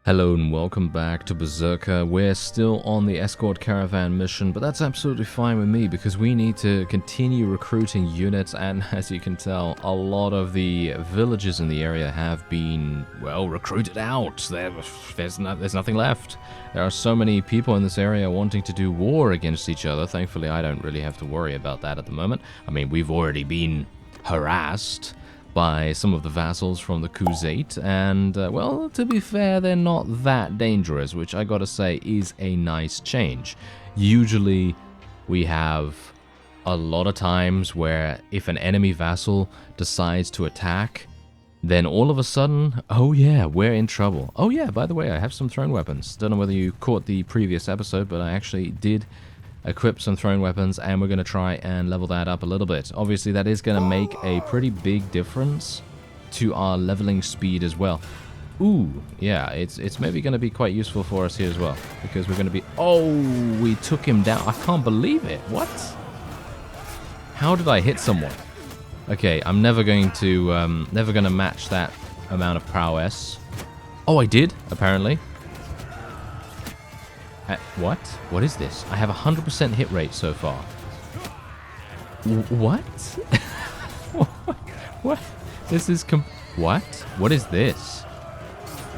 Hello and welcome back to Berserker. We're still on the Escort Caravan mission, but that's absolutely fine with me because we need to continue recruiting units, and as you can tell, a lot of the villages in the area have been, well, recruited out. There's nothing left. There are so many people in this area wanting to do war against each other. Thankfully, I don't really have to worry about that at the moment. I mean, we've already been harassed by some of the vassals from the Crusade, and, well, to be fair, they're not that dangerous, which I gotta say is a nice change. Usually, we have a lot of times where if an enemy vassal decides to attack, then all of a sudden, oh yeah, we're in trouble. Oh yeah, by the way, I have some thrown weapons. Don't know whether you caught the previous episode, but I actually did equip some thrown weapons, and we're going to try and level that up a little bit. Obviously, that is going to make a pretty big difference to our leveling speed as well. Ooh, yeah, it's maybe going to be quite useful for us here as well, because we're going to be... Oh, we took him down. I can't believe it. What? How did I hit someone? Okay, I'm never going to match that amount of prowess. Oh, I did, apparently. What? What is this? I have 100% hit rate so far. What? What? This is what? What is this?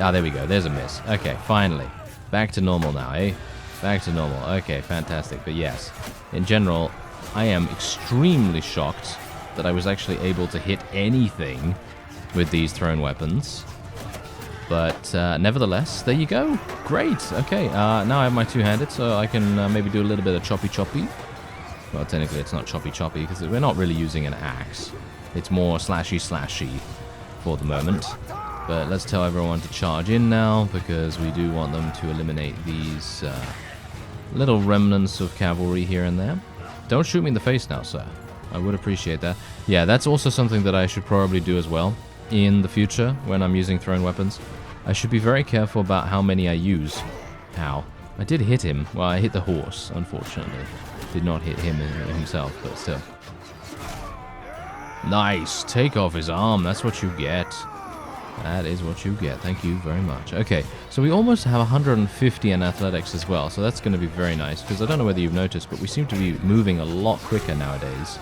Ah, there we go. There's a miss. Okay, finally. Back to normal now, eh? Back to normal. Okay, fantastic. But yes, in general, I am extremely shocked that I was actually able to hit anything with these thrown weapons. But nevertheless, there you go. Great. Okay, now I have my two-handed, so I can maybe do a little bit of choppy-choppy. Well, technically it's not choppy-choppy, because we're not really using an axe. It's more slashy-slashy for the moment. But let's tell everyone to charge in now, because we do want them to eliminate these little remnants of cavalry here and there. Don't shoot me in the face now, sir. I would appreciate that. Yeah, that's also something that I should probably do as well in the future when I'm using thrown weapons. I should be very careful about how many I use. Ow. I did hit him. Well, I hit the horse, unfortunately. Did not hit him himself, but still. Nice. Take off his arm. That's what you get. That is what you get. Thank you very much. Okay, so we almost have 150 in athletics as well, so that's going to be very nice, because I don't know whether you've noticed, but we seem to be moving a lot quicker nowadays.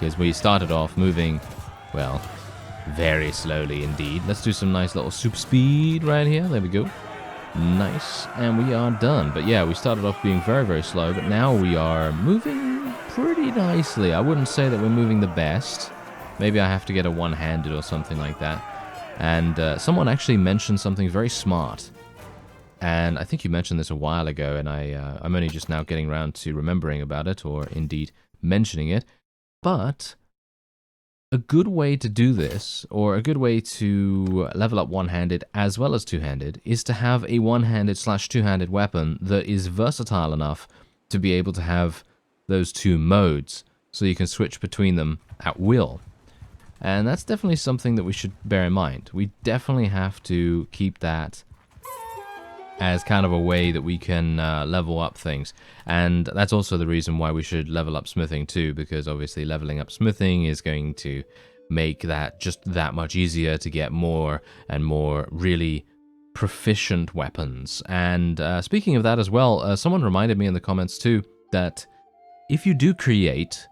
Because we started off moving, well, very slowly indeed. Let's do some nice little super speed right here. There we go. Nice. And we are done. But yeah, we started off being very, very slow, but now we are moving pretty nicely. I wouldn't say that we're moving the best. Maybe I have to get a one-handed or something like that. And someone actually mentioned something very smart. And I think you mentioned this a while ago, and I'm only just now getting around to remembering about it, or indeed mentioning it. But a good way to do this, or a good way to level up one-handed as well as two-handed, is to have a one-handed / two-handed weapon that is versatile enough to be able to have those two modes, so you can switch between them at will. And that's definitely something that we should bear in mind. We definitely have to keep that as kind of a way that we can level up things. And that's also the reason why we should level up smithing too, because obviously leveling up smithing is going to make that just that much easier to get more and more really proficient weapons. And speaking of that as well, someone reminded me in the comments too that if you do create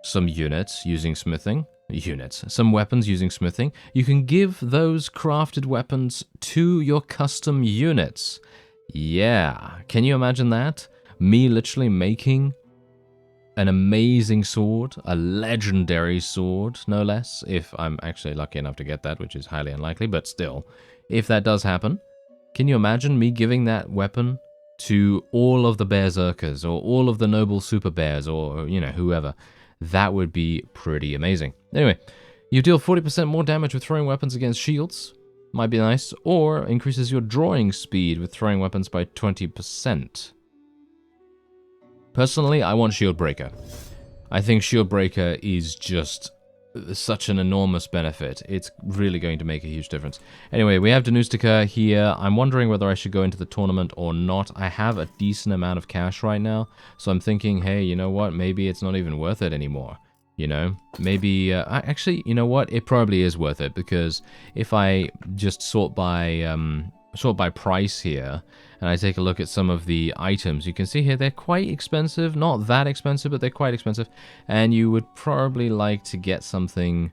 some units using smithing, some weapons using smithing, you can give those crafted weapons to your custom units. Yeah, can you imagine that? Me literally making an amazing sword, a legendary sword, no less, if I'm actually lucky enough to get that, which is highly unlikely, but still, if that does happen, can you imagine me giving that weapon to all of the berserkers, or all of the noble super bears, or, you know, whoever? That would be pretty amazing. Anyway, you deal 40% more damage with throwing weapons against shields. Might be nice. Or increases your drawing speed with throwing weapons by 20%. Personally, I want Shield Breaker. I think Shield Breaker is just such an enormous benefit. It's really going to make a huge difference. Anyway, we have Danustica here. I'm wondering whether I should go into the tournament or not. I have a decent amount of cash right now, so I'm thinking, hey, you know what? Maybe it's not even worth it anymore. You know, maybe, actually, you know what? It probably is worth it, because if I just sort by sort by price here, and I take a look at some of the items, you can see here they're quite expensive. Not that expensive, but they're quite expensive. And you would probably like to get something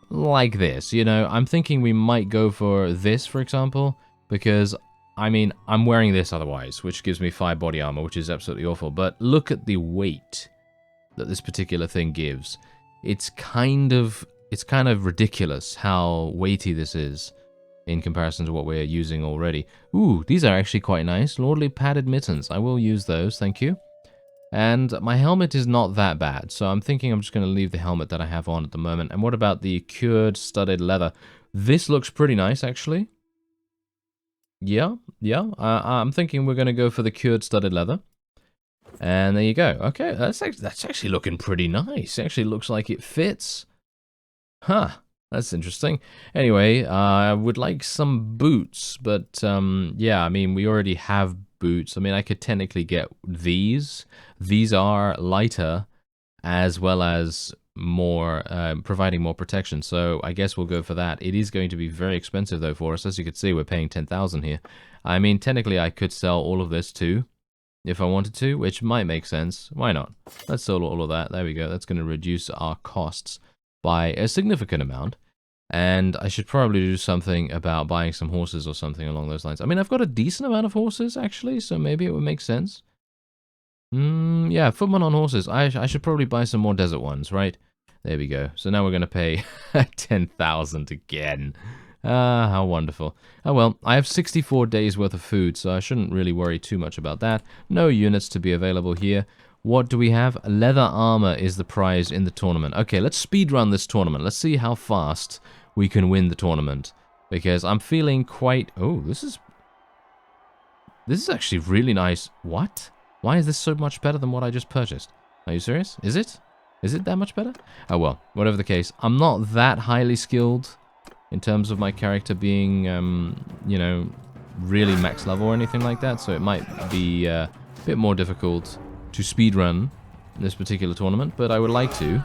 like this. You know, I'm thinking we might go for this, for example, because, I mean, I'm wearing this otherwise, which gives me 5 body armor, which is absolutely awful. But look at the weight that this particular thing gives. It's kind of ridiculous how weighty this is in comparison to what we're using already. Ooh, these are actually quite nice. Lordly padded mittens. I will use those, thank you. And my helmet is not that bad, so I'm thinking I'm just going to leave the helmet that I have on at the moment. And what about the cured studded leather? This looks pretty nice, actually. Yeah. I'm thinking we're going to go for the cured studded leather. And there you go. Okay, that's actually looking pretty nice. It actually looks like it fits. Huh. That's interesting. Anyway, I would like some boots, but yeah, I mean, we already have boots. I mean, I could technically get these. These are lighter, as well as more, providing more protection. So I guess we'll go for that. It is going to be very expensive though for us. As you can see, we're paying 10,000 here. I mean, technically, I could sell all of this too, if I wanted to, which might make sense. Why not? Let's sell all of that. There we go. That's going to reduce our costs by a significant amount. And I should probably do something about buying some horses or something along those lines. I mean, I've got a decent amount of horses, actually, so maybe it would make sense. Yeah, footman on horses. I should probably buy some more desert ones, right? There we go. So now we're going to pay 10,000 again. Ah, how wonderful. Oh well, I have 64 days worth of food, so I shouldn't really worry too much about that. No units to be available here. What do we have? Leather armor is the prize in the tournament. Okay, let's speedrun this tournament. Let's see how fast we can win the tournament. Because I'm feeling quite... Oh, this is actually really nice. What? Why is this so much better than what I just purchased? Are you serious? Is it? Is it that much better? Oh well, whatever the case. I'm not that highly skilled in terms of my character being, you know, really max level or anything like that. So it might be a bit more difficult to speedrun this particular tournament, but I would like to.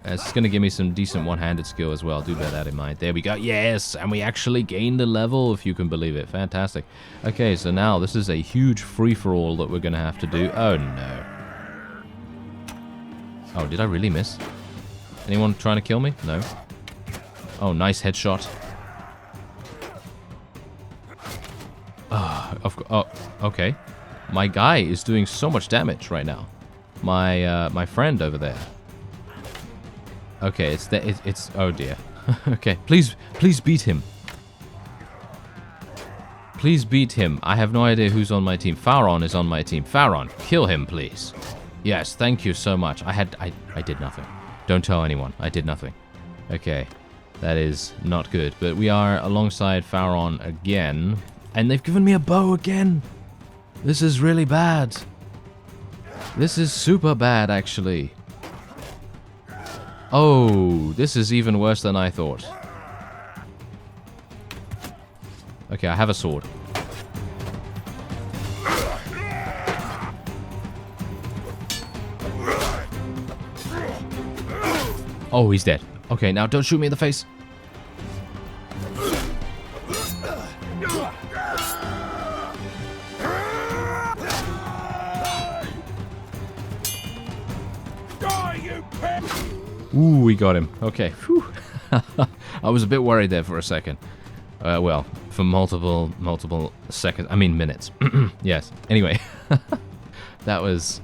It's going to give me some decent one-handed skill as well. Do bear that in mind. There we go. Yes, and we actually gained a level, if you can believe it. Fantastic. Okay, so now this is a huge free-for-all that we're going to have to do. Oh, no. Oh, did I really miss? Anyone trying to kill me? No. Oh, nice headshot. Oh, okay. My guy is doing so much damage right now. My friend over there. Okay, it's oh dear. Okay, please beat him. Please beat him. I have no idea who's on my team. Pharaon is on my team. Pharaon, kill him, please. Yes, thank you so much. I did nothing. Don't tell anyone. I did nothing. Okay, that is not good. But we are alongside Pharaon again, and they've given me a bow again. This is really bad. This is super bad, actually. Oh, this is even worse than I thought. Okay, I have a sword. Oh, he's dead. Okay, now don't shoot me in the face. Ooh, we got him. Okay. Whew. I was a bit worried there for a second. Well, for multiple seconds. I mean minutes. Yes. Anyway, that was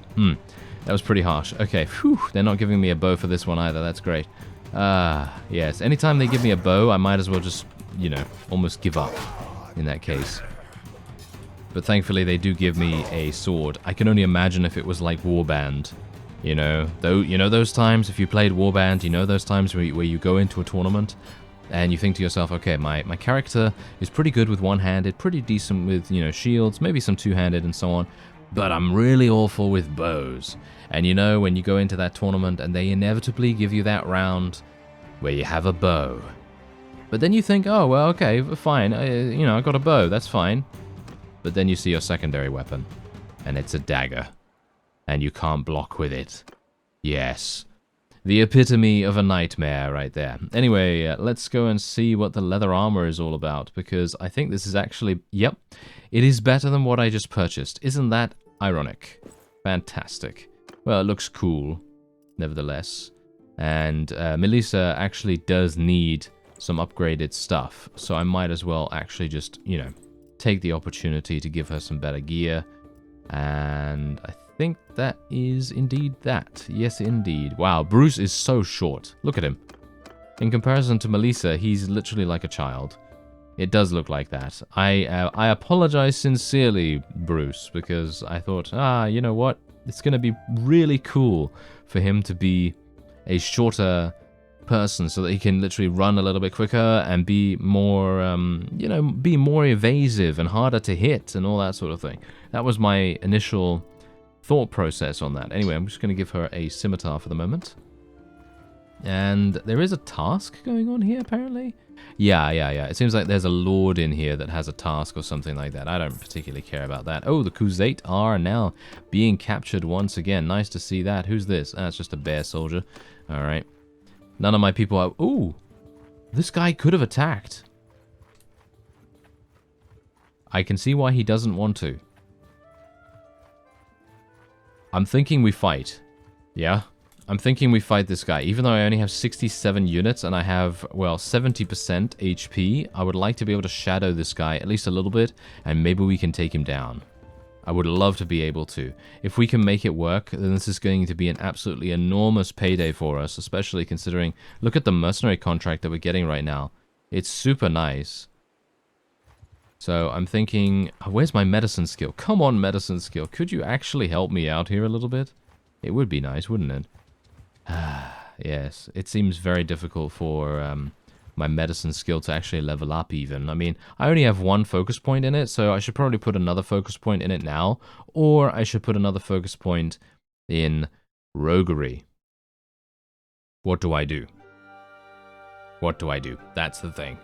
pretty harsh. Okay. Whew. They're not giving me a bow for this one either. That's great. Yes. Anytime they give me a bow, I might as well just, you know, almost give up in that case. But thankfully, they do give me a sword. I can only imagine if it was like Warband. You know, those times, if you played Warband, you know those times where you go into a tournament and you think to yourself, okay, my character is pretty good with one-handed, pretty decent with, you know, shields, maybe some two-handed and so on, but I'm really awful with bows. And you know, when you go into that tournament and they inevitably give you that round where you have a bow. But then you think, oh, well, okay, fine, you know, I got a bow, that's fine. But then you see your secondary weapon, and it's a dagger. And you can't block with it. Yes. The epitome of a nightmare right there. Anyway, let's go and see what the leather armor is all about, because I think this is actually, yep, it is better than what I just purchased. Isn't that ironic? Fantastic. Well, it looks cool, nevertheless. And Melissa actually does need some upgraded stuff, so I might as well actually just, you know, take the opportunity to give her some better gear. And I think that is indeed that. Yes, indeed. Wow, Bruce is so short. Look at him. In comparison to Melissa, he's literally like a child. It does look like that. I apologize sincerely, Bruce, because I thought, you know what? It's going to be really cool for him to be a shorter person so that he can literally run a little bit quicker and be more, you know, be more evasive and harder to hit and all that sort of thing. That was my initial thought process on that. Anyway, I'm just going to give her a scimitar for the moment. And there is a task going on here, apparently. Yeah. It seems like there's a lord in here that has a task or something like that. I don't particularly care about that. Oh, the Khuzait are now being captured once again. Nice to see that. Who's this? It's just a bear soldier. All right. None of my people are... Ooh! This guy could have attacked. I can see why he doesn't want to. I'm thinking we fight. Yeah? I'm thinking we fight this guy. Even though I only have 67 units and I have, well, 70% HP, I would like to be able to shadow this guy at least a little bit, and maybe we can take him down. I would love to be able to. If we can make it work, then this is going to be an absolutely enormous payday for us, especially considering, look at the mercenary contract that we're getting right now. It's super nice. So I'm thinking, where's my medicine skill? Come on, medicine skill. Could you actually help me out here a little bit? It would be nice, wouldn't it? Yes, it seems very difficult for my medicine skill to actually level up even. I mean, I only have one focus point in it, so I should probably put another focus point in it now, or I should put another focus point in roguery. What do I do? What do I do? That's the thing.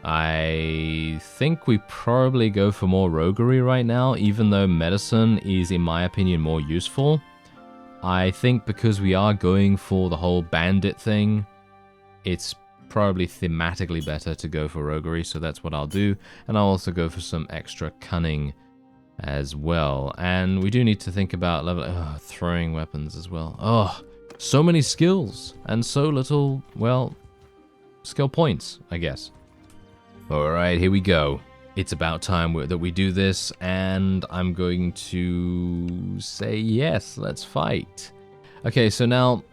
I think we probably go for more roguery right now, even though medicine is, in my opinion, more useful. I think because we are going for the whole bandit thing, it's probably thematically better to go for roguery, so that's what I'll do. And I'll also go for some extra cunning as well. And we do need to think about throwing weapons as well. Oh, so many skills and so little, well, skill points, I guess. Alright, here we go. It's about time that we do this, and I'm going to say yes, let's fight. Okay, so now,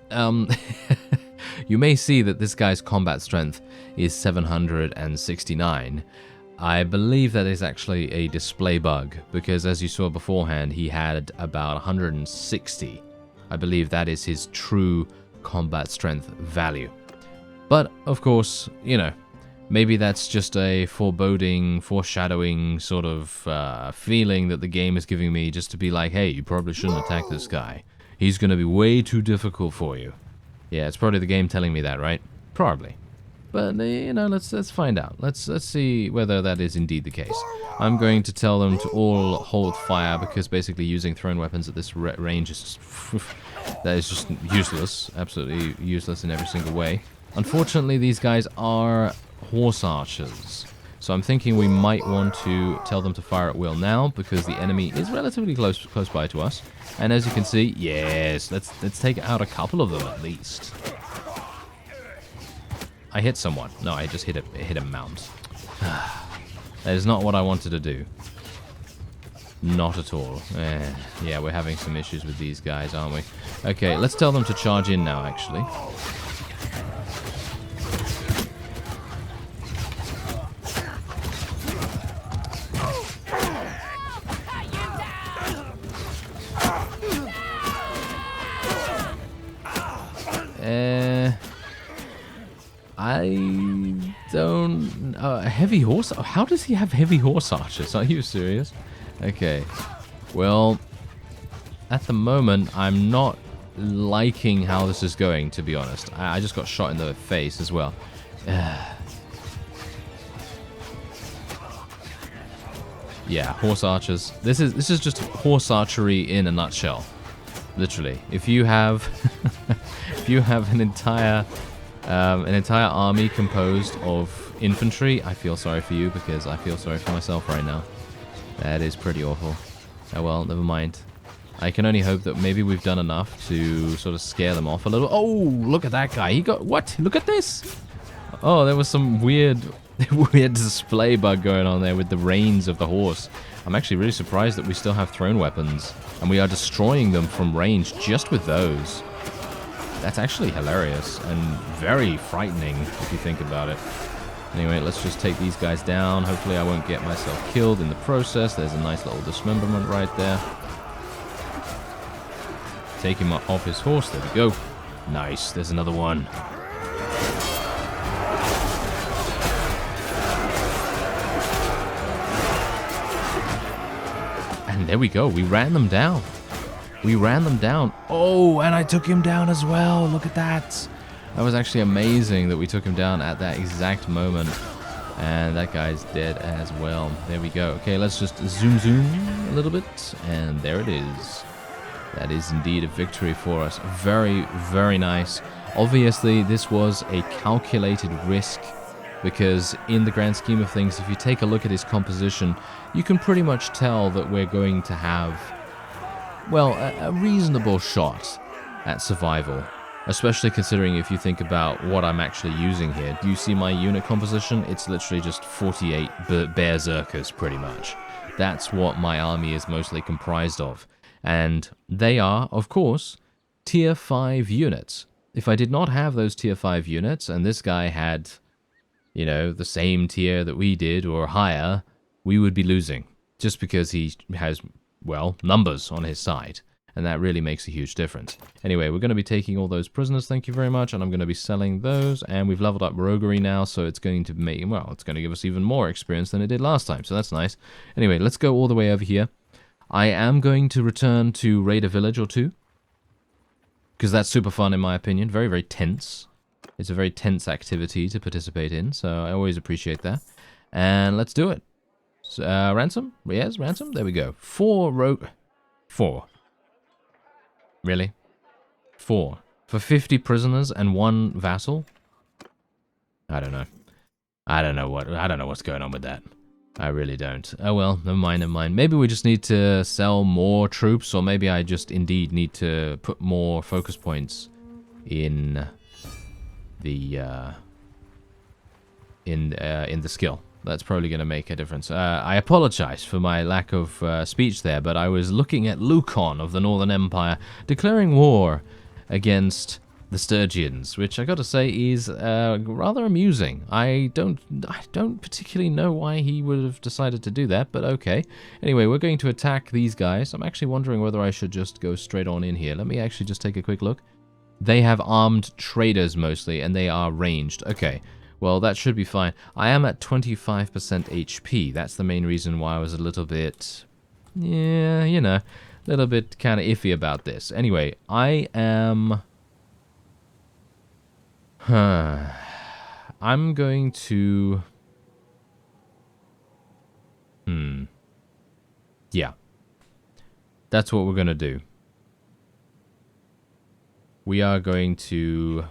you may see that this guy's combat strength is 769. I believe that is actually a display bug, because as you saw beforehand, he had about 160. I believe that is his true combat strength value. But, of course, you know, maybe that's just a foreshadowing sort of feeling that the game is giving me, just to be like, hey, you probably shouldn't attack this guy. He's going to be way too difficult for you. Yeah, it's probably the game telling me that, right? Probably. But, you know, let's find out. Let's see whether that is indeed the case. I'm going to tell them to all hold fire, because basically using thrown weapons at this range is just... that is just useless. Absolutely useless in every single way. Unfortunately, these guys are horse archers. So I'm thinking we might want to tell them to fire at will now, because the enemy is relatively close by to us. And as you can see, yes, let's take out a couple of them at least. I hit someone. No, I just hit a mount. That is not what I wanted to do. Not at all. Yeah, we're having some issues with these guys, aren't we? Okay, let's tell them to charge in now, actually. I don't... heavy horse... How does he have heavy horse archers? Are you serious? Okay. Well, at the moment, I'm not liking how this is going, to be honest. I just got shot in the face as well. Yeah, horse archers. This is just horse archery in a nutshell. Literally. If you have if you have an entire army composed of infantry, I feel sorry for you because I feel sorry for myself right now. That is pretty awful. Oh well, never mind. I can only hope that maybe we've done enough to sort of scare them off a little. Oh, look at that guy. He got... What? Look at this. Oh, there was some weird display bug going on there with the reins of the horse. I'm actually really surprised that we still have thrown weapons. And we are destroying them from range just with those. That's actually hilarious and very frightening if you think about it. Anyway, let's just take these guys down. Hopefully I won't get myself killed in the process. There's a nice little dismemberment right there. Take him off his horse. There we go. Nice. There's another one. And there we go. We ran them down. We ran them down. Oh, and I took him down as well. Look at that. That was actually amazing that we took him down at that exact moment. And that guy's dead as well. There we go. Okay, let's just zoom a little bit. And there it is. That is indeed a victory for us. Very, very nice. Obviously, this was a calculated risk. Because in the grand scheme of things, if you take a look at his composition, you can pretty much tell that we're going to have, well, a reasonable shot at survival. Especially considering if you think about what I'm actually using here. Do you see my unit composition? It's literally just 48 Berserkers, pretty much. That's what my army is mostly comprised of. And they are, of course, tier 5 units. If I did not have those tier 5 units, and this guy had, you know, the same tier that we did, or higher, we would be losing. Just because he has, well, numbers on his side. And that really makes a huge difference. Anyway, we're going to be taking all those prisoners, thank you very much, and I'm going to be selling those, and we've leveled up roguery now, so it's going to make, well, it's going to give us even more experience than it did last time, so that's nice. Anyway, let's go all the way over here. I am going to return to raid a village or two, because that's super fun in my opinion, very, very tense. It's a very tense activity to participate in, so I always appreciate that. And let's do it. So, ransom? Yes, ransom? There we go. 4. Really? 4. For 50 prisoners and 1 vassal? I don't know. I don't know what's going on with that. I really don't. Oh well, never mind, never mind. Maybe we just need to sell more troops, or maybe I just indeed need to put more focus points in the skill. That's probably going to make a difference. I apologize for my lack of speech there, but I was looking at Lukon of the Northern Empire declaring war against the Sturgians, which I got to say is rather amusing. I don't particularly know why he would have decided to do that, but okay. Anyway, we're going to attack these guys. I'm actually wondering whether I should just go straight on in here. Let me actually just take a quick look. They have armed traders mostly, and they are ranged. Okay. Well, that should be fine. I am at 25% HP. That's the main reason why I was a little bit, yeah, you know, a little bit kind of iffy about this. Anyway, I am, I'm going to, yeah, that's what we're going to do. We are going to...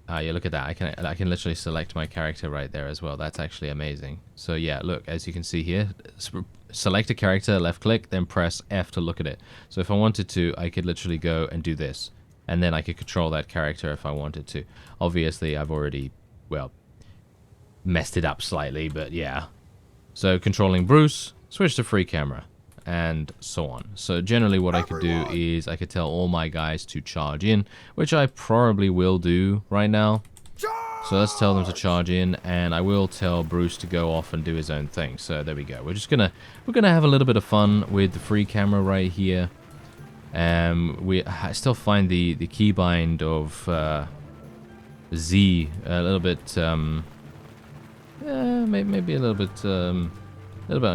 yeah, look at that. I can literally select my character right there as well. That's actually amazing. So yeah, look, as you can see here, select a character, left click, then press F to look at it. So if I wanted to, I could literally go and do this. And then I could control that character if I wanted to. Obviously, I've already, well, messed it up slightly, but yeah. So controlling Bruce, switch to free camera, and so on. So generally what I could do is I could tell all my guys to charge in, which I probably will do right now. So let's tell them to charge in, and I will tell Bruce to go off and do his own thing. So there we go. We're gonna have a little bit of fun with the free camera right here. I still find the keybind of Z a little bit maybe a little bit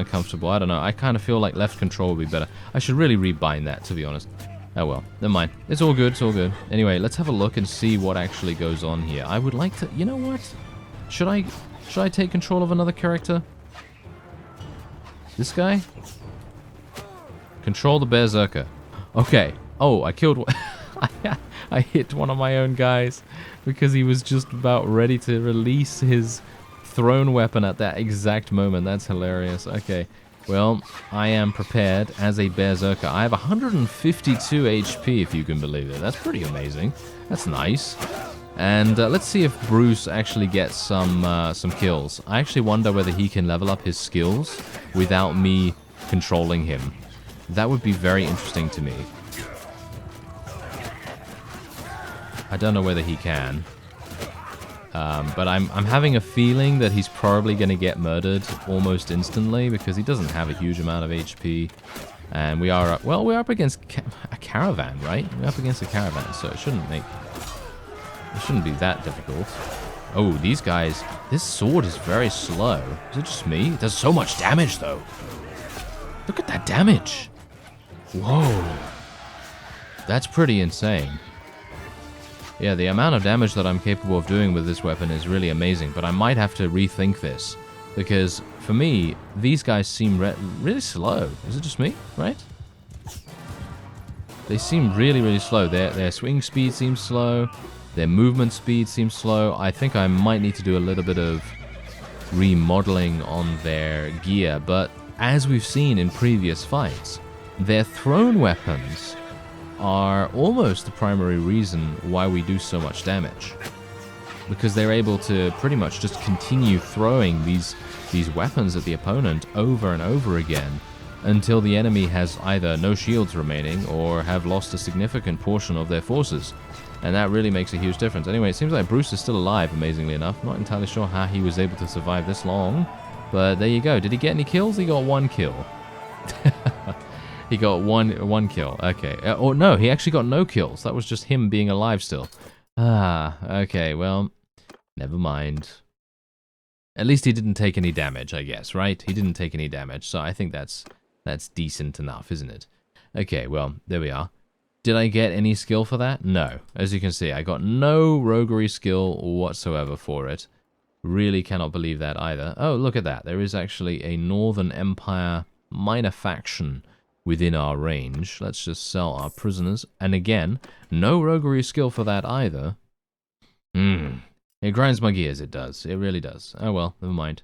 uncomfortable. I don't know. I kind of feel like left control would be better. I should really rebind that, to be honest. Oh well, never mind. It's all good, it's all good. Anyway, let's have a look and see what actually goes on here. I would like to... You know what? Should I take control of another character? This guy? Control the Berserker. Okay. Oh, I killed one. I hit one of my own guys because he was just about ready to release his thrown weapon at that exact moment. That's hilarious. Okay, well, I am prepared as a Berserker. I have 152 HP, if you can believe it. That's pretty amazing. That's nice. And let's see if Bruce actually gets some kills. I actually wonder whether he can level up his skills without me controlling him. That would be very interesting to me. I don't know whether he can. But I'm having a feeling that he's probably going to get murdered almost instantly because he doesn't have a huge amount of HP. And we are up, well, we're up against a caravan, right? We're up against a caravan, so it shouldn't be that difficult. Oh, these guys, this sword is very slow. Is it just me? It does so much damage, though. Look at that damage. Whoa. That's pretty insane. Yeah, the amount of damage that I'm capable of doing with this weapon is really amazing, but I might have to rethink this. Because, for me, these guys seem really slow. Is it just me, right? They seem really, really slow. Their swing speed seems slow. Their movement speed seems slow. I think I might need to do a little bit of remodeling on their gear, but as we've seen in previous fights, their thrown weapons are almost the primary reason why we do so much damage. Because they're able to pretty much just continue throwing these weapons at the opponent over and over again until the enemy has either no shields remaining or have lost a significant portion of their forces. And that really makes a huge difference. Anyway, it seems like Bruce is still alive, amazingly enough. Not entirely sure how he was able to survive this long, but there you go. Did he get any kills? He got one kill. He got one kill. Okay. Or no, he actually got no kills. That was just him being alive still. Ah, okay, well, never mind. At least he didn't take any damage, I guess, right? He didn't take any damage, so I think that's decent enough, isn't it? Okay, well, there we are. Did I get any skill for that? No. As you can see, I got no roguery skill whatsoever for it. Really cannot believe that either. Oh, look at that. There is actually a Northern Empire minor faction within our range. Let's just sell our prisoners. And again, no roguery skill for that either. It grinds my gears, it does. It really does. Oh well, never mind.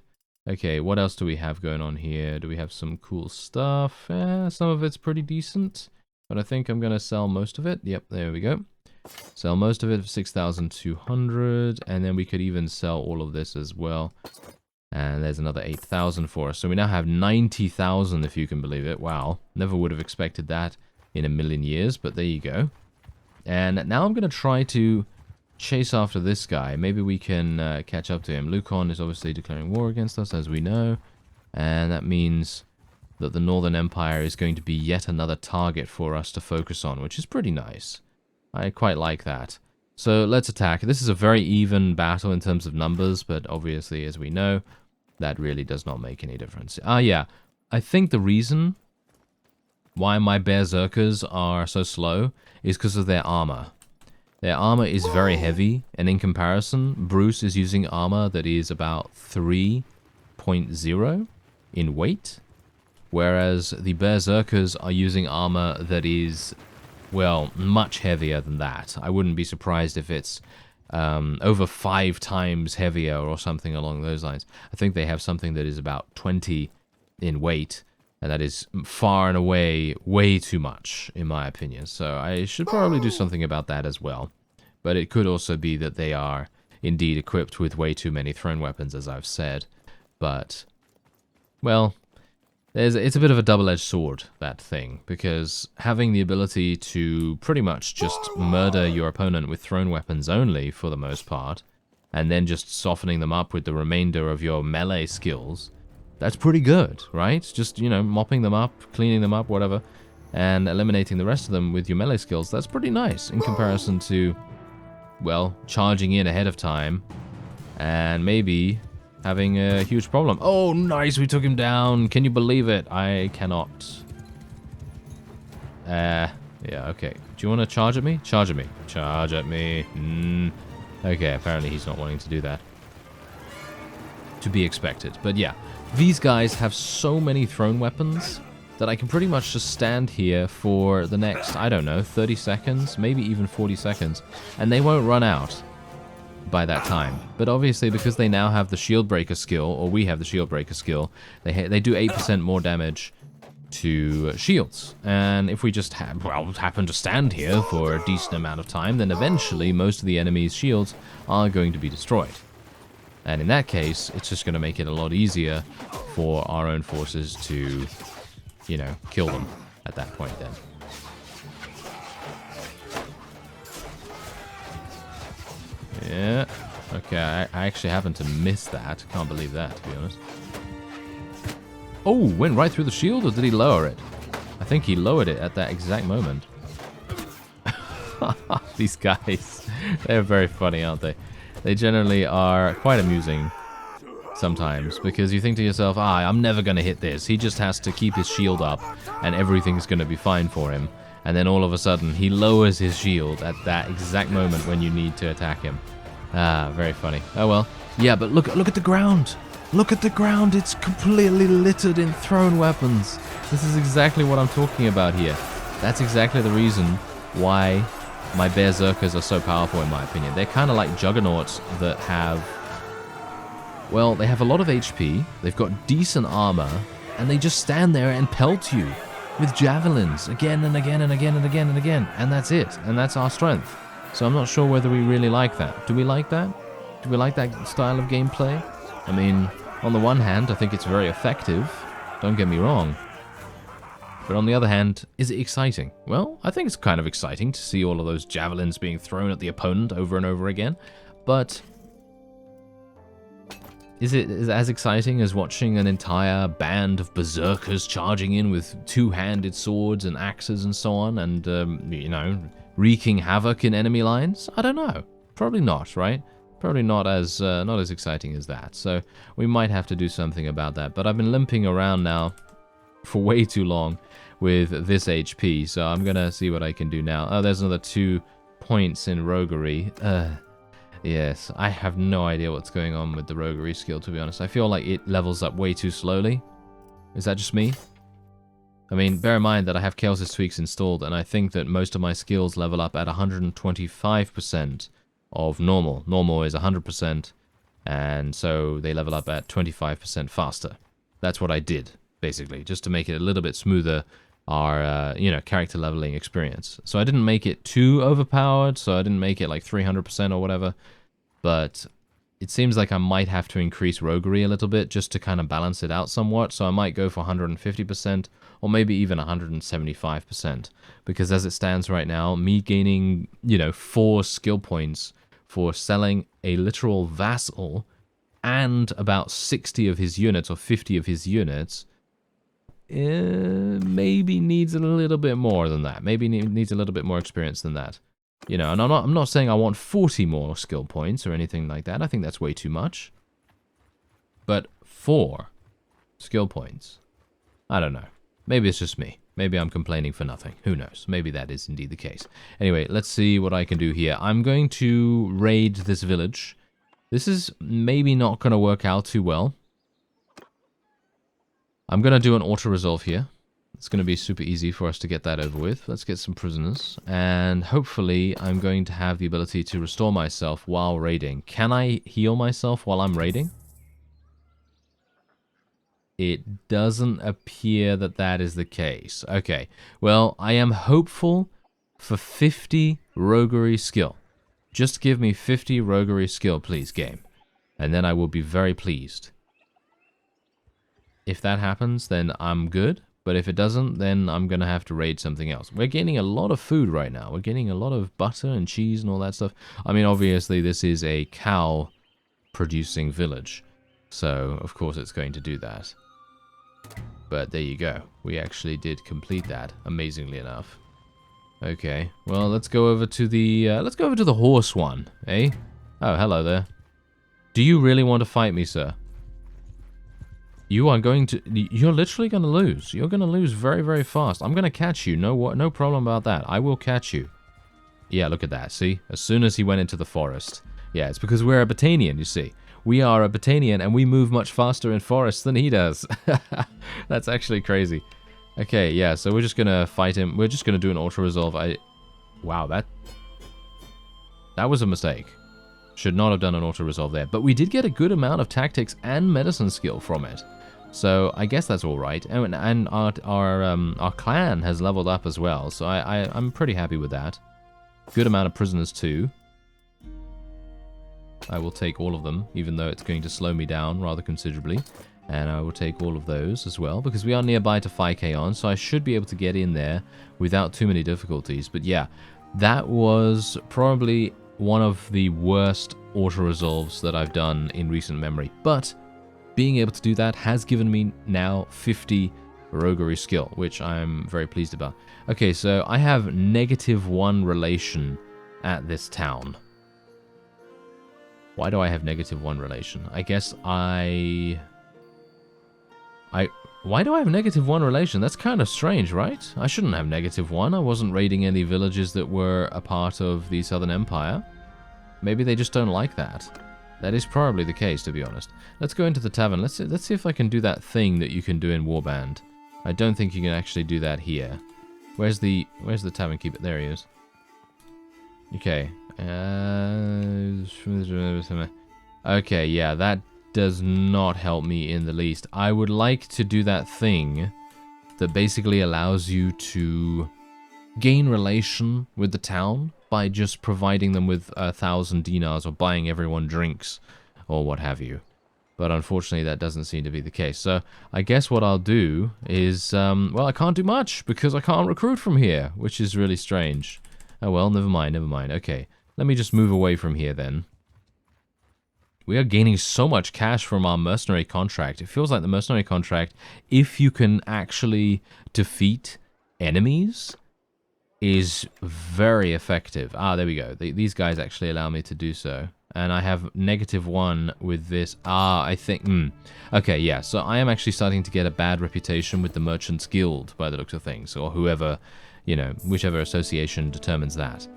Okay, what else do we have going on here? Do we have some cool stuff? Some of it's pretty decent. But I think I'm going to sell most of it. Yep, there we go. Sell most of it for 6,200. And then we could even sell all of this as well. And there's another 8,000 for us. So we now have 90,000, if you can believe it. Wow. Never would have expected that in a million years, but there you go. And now I'm going to try to chase after this guy. Maybe we can catch up to him. Lukon is obviously declaring war against us, as we know. And that means that the Northern Empire is going to be yet another target for us to focus on, which is pretty nice. I quite like that. So let's attack. This is a very even battle in terms of numbers, but obviously, as we know, that really does not make any difference. Yeah. I think the reason why my Berserkers are so slow is because of their armor. Their armor is very heavy, and in comparison, Bruce is using armor that is about 3.0 in weight, whereas the Berserkers are using armor that is, well, much heavier than that. I wouldn't be surprised if it's over 5 times heavier or something along those lines. I think they have something that is about 20 in weight, and that is far and away way too much, in my opinion. So I should probably do something about that as well. But it could also be that they are indeed equipped with way too many thrown weapons, as I've said. But, well, it's a bit of a double-edged sword, that thing, because having the ability to pretty much just murder your opponent with thrown weapons only, for the most part, and then just softening them up with the remainder of your melee skills, that's pretty good, right? Just, you know, mopping them up, cleaning them up, whatever, and eliminating the rest of them with your melee skills, that's pretty nice in comparison to, well, charging in ahead of time, and maybe having a huge problem. Oh, nice, we took him down. Can you believe it? I cannot. Yeah, okay. Do you want to charge at me? Charge at me. Charge at me. Okay, apparently he's not wanting to do that. To be expected. But yeah, these guys have so many thrown weapons that I can pretty much just stand here for the next, I don't know, 30 seconds, maybe even 40 seconds, and they won't run out by that time. But obviously, because they now have the shield breaker skill, or we have the shield breaker skill, they do 8% more damage to shields. And if we just happen to stand here for a decent amount of time, then eventually most of the enemy's shields are going to be destroyed. And in that case, it's just going to make it a lot easier for our own forces to, you know, kill them at that point then. Yeah. Okay, I actually happened to miss that. Can't believe that, to be honest. Oh, went right through the shield, or did he lower it? I think he lowered it at that exact moment. These guys, they're very funny, aren't they? They generally are quite amusing sometimes, because you think to yourself, I'm never going to hit this. He just has to keep his shield up, and everything's going to be fine for him. And then all of a sudden, he lowers his shield at that exact moment when you need to attack him. Very funny. Oh well. Yeah, but look at the ground. Look at the ground. It's completely littered in thrown weapons. This is exactly what I'm talking about here. That's exactly the reason why my Berserkers are so powerful, in my opinion. They're kind of like juggernauts that have, well, they have a lot of HP, they've got decent armor, and they just stand there and pelt you with javelins again and again and again and again and again. And that's it. And that's our strength. So I'm not sure whether we really like that. Do we like that? Do we like that style of gameplay? I mean, on the one hand, I think it's very effective. Don't get me wrong. But on the other hand, is it exciting? Well, I think it's kind of exciting to see all of those javelins being thrown at the opponent over and over again. But is it as exciting as watching an entire band of berserkers charging in with two-handed swords and axes and so on, and, you know, wreaking havoc in enemy lines? I don't know. Probably not, right? Probably not as exciting as that. So we might have to do something about that. But I've been limping around now for way too long with this HP, so I'm gonna see what I can do now. Oh, there's another 2 points in roguery. Yes, I have no idea what's going on with the roguery skill, to be honest. I feel like it levels up way too slowly. Is that just me? I mean, bear in mind that I have Chaos' tweaks installed, and I think that most of my skills level up at 125% of normal. Normal is 100%, and so they level up at 25% faster. That's what I did, basically, just to make it a little bit smoother, our, you know, character leveling experience. So I didn't make it too overpowered, so I didn't make it like 300% or whatever, but it seems like I might have to increase roguery a little bit just to kind of balance it out somewhat, so I might go for 150%, or maybe even 175%, because as it stands right now, me gaining, you know, 4 skill points for selling a literal vassal and about 60 of his units or 50 of his units maybe needs a little bit more than that. Maybe needs a little bit more experience than that. You know, and I'm not saying I want 40 more skill points or anything like that. I think that's way too much. But 4 skill points, I don't know. Maybe it's just me. Maybe I'm complaining for nothing. Who knows? Maybe that is indeed the case. Anyway, let's see what I can do here. I'm going to raid this village. This is maybe not going to work out too well. I'm going to do an auto-resolve here. It's going to be super easy for us to get that over with. Let's get some prisoners. And hopefully I'm going to have the ability to restore myself while raiding. Can I heal myself while I'm raiding? It doesn't appear that that is the case. Okay, well, I am hopeful for 50 roguery skill. Just give me 50 roguery skill, please, game. And then I will be very pleased. If that happens, then I'm good. But if it doesn't, then I'm going to have to raid something else. We're getting a lot of food right now. We're getting a lot of butter and cheese and all that stuff. I mean, obviously, this is a cow-producing village. So, of course, it's going to do that. But there you go. We actually did complete that, amazingly enough. Okay, well, let's go over to the horse one, eh? Oh, hello there. Do you really want to fight me, sir? You are going to... You're literally going to lose. You're going to lose very, very fast. I'm going to catch you. No problem about that. I will catch you. Yeah, look at that. See? As soon as he went into the forest. Yeah, it's because we're a Botanian, you see. We are a Botanian, and we move much faster in forests than he does. That's actually crazy. Okay, yeah, so we're just gonna fight him. We're just gonna do an auto-resolve. Wow, that was a mistake. Should not have done an auto-resolve there. But we did get a good amount of tactics and medicine skill from it. So I guess that's all right. And our clan has leveled up as well, so I'm pretty happy with that. Good amount of prisoners too. I will take all of them, even though it's going to slow me down rather considerably. And I will take all of those as well, because we are nearby to 5k on, so I should be able to get in there without too many difficulties. But yeah, that was probably one of the worst auto-resolves that I've done in recent memory. But being able to do that has given me now 50 roguery skill, which I'm very pleased about. Okay, so I have -1 relation at this town. Why do I have -1 relation? I guess why do I have -1 relation? That's kind of strange, right? I shouldn't have -1. I wasn't raiding any villages that were a part of the Southern Empire. Maybe they just don't like that. That is probably the case, to be honest. Let's go into the tavern. Let's see if I can do that thing that you can do in Warband. I don't think you can actually do that here. Where's the tavern keeper? There he is. Okay. Okay, yeah, that does not help me in the least. I would like to do that thing that basically allows you to gain relation with the town by just providing them with 1,000 dinars or buying everyone drinks or what have you. But unfortunately, that doesn't seem to be the case. So I guess what I'll do is, well, I can't do much because I can't recruit from here, which is really strange. Oh well, never mind, never mind. Okay, let me just move away from here then. We are gaining so much cash from our mercenary contract. It feels like the mercenary contract, if you can actually defeat enemies, is very effective. Ah, there we go. These guys actually allow me to do so. And I have -1 with this. Ah, I think... Okay, yeah. So I am actually starting to get a bad reputation with the Merchants Guild, by the looks of things. Or whoever, you know, whichever association determines that.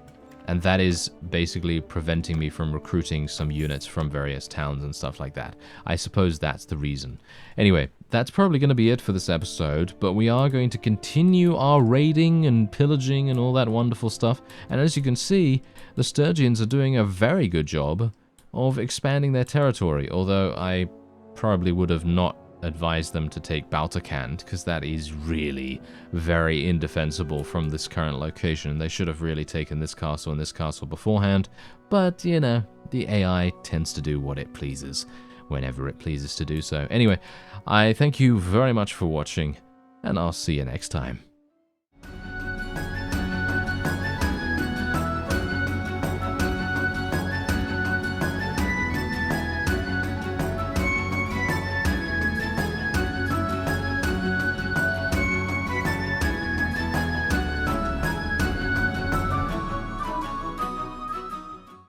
And that is basically preventing me from recruiting some units from various towns and stuff like that. I suppose that's the reason. Anyway, that's probably going to be it for this episode, but we are going to continue our raiding and pillaging and all that wonderful stuff. And as you can see, the Sturgians are doing a very good job of expanding their territory, although I probably would have not advise them to take Baltakand, because that is really very indefensible from this current location. They should have really taken this castle and this castle beforehand, but, you know, the AI tends to do what it pleases, whenever it pleases to do so. Anyway, I thank you very much for watching, and I'll see you next time.